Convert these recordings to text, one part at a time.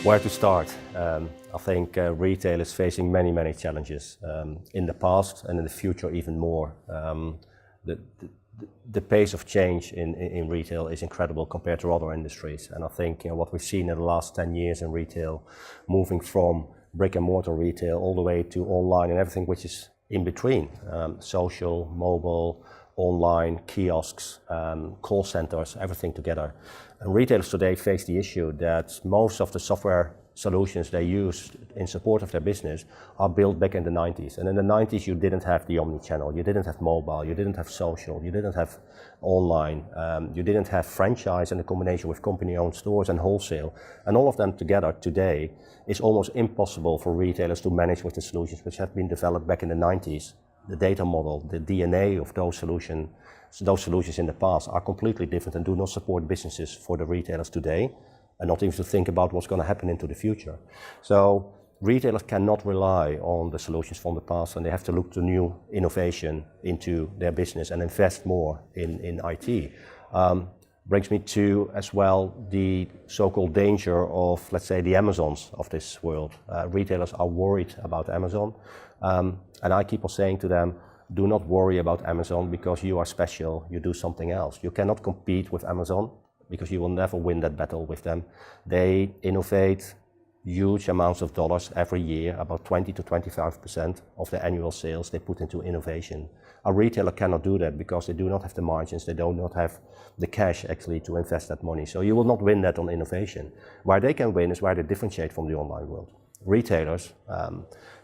Where to start? I think retail is facing many challenges in the past and in the future even more. The pace of change in retail is incredible compared to other industries, and I think what we've seen in the last 10 years in retail, moving from brick and mortar retail all the way to online and everything which is in between, social, mobile, online, kiosks, call centers, everything together. And retailers today face the issue that most of the software solutions they use in support of their business are built back in the 90s. And in the 90s you didn't have the omni-channel, you didn't have mobile, you didn't have social, you didn't have online, you didn't have franchise and the combination with company-owned stores and wholesale. And all of them together today is almost impossible for retailers to manage with the solutions which have been developed back in the 90s. The data model, the DNA of those solutions in the past are completely different and do not support businesses for the retailers today, and not even to think about what's going to happen into the future. So retailers cannot rely on the solutions from the past, and they have to look to new innovation into their business and invest more in IT. Brings me to as well the so-called danger of, let's say, the Amazons of this world. Retailers are worried about Amazon, and I keep on saying to them, do not worry about Amazon because you are special, you do something else. You cannot compete with Amazon because you will never win that battle with them. They innovate huge amounts of dollars every year, about 20 to 25% of their annual sales they put into innovation. A retailer cannot do that because they do not have the margins, they do not have the cash actually to invest that money. So you will not win that on innovation. Where they can win is where they differentiate from the online world. Retailers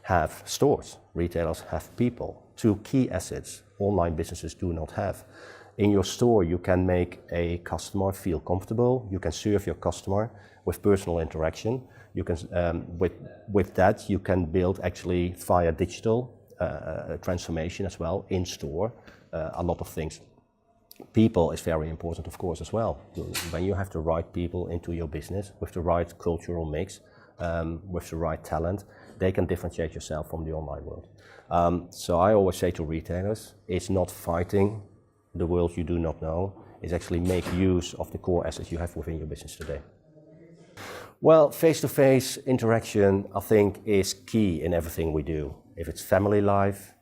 have stores, retailers have people, two key assets online businesses do not have. In your store you can make a customer feel comfortable, you can serve your customer with personal interaction. You can, with that you can build actually via digital transformation as well in store, a lot of things. People is very important of course as well. When you have the right people into your business with the right cultural mix, with the right talent, they can differentiate yourself from the online world. So I always say to retailers, it's not fighting the world you do not know, it's actually make use of the core assets you have within your business today. Well, face-to-face interaction, I think, is key in everything we do. If it's family life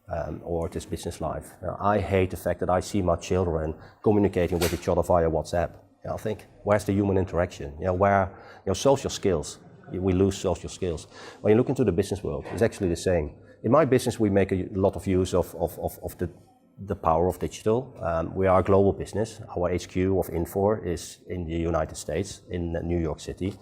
or it is business life. I hate the fact that I see my children communicating with each other via WhatsApp. I think, where's the human interaction? Where social skills, we lose social skills. When you look into the business world, it's actually the same. In my business, we make a lot of use of the power of digital. We are a global business. Our HQ of Infor is in the United States, in New York City.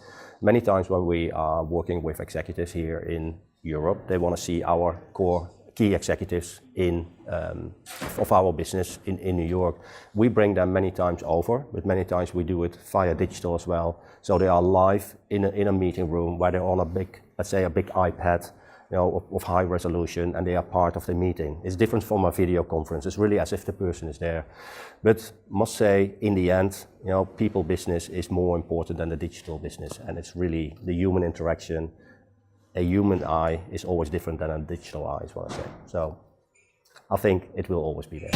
Many times when we are working with executives here in Europe, they want to see our core key executives of our business in New York. We bring them many times over, but many times we do it via digital as well. So they are live in a meeting room where they're on a big, let's say a big iPad, of high resolution, and they are part of the meeting. It's different from a video conference. It's really as if the person is there. But must say, in the end, people business is more important than the digital business, and it's really the human interaction. A human eye is always different than a digital eye, is what I say. So I think it will always be there.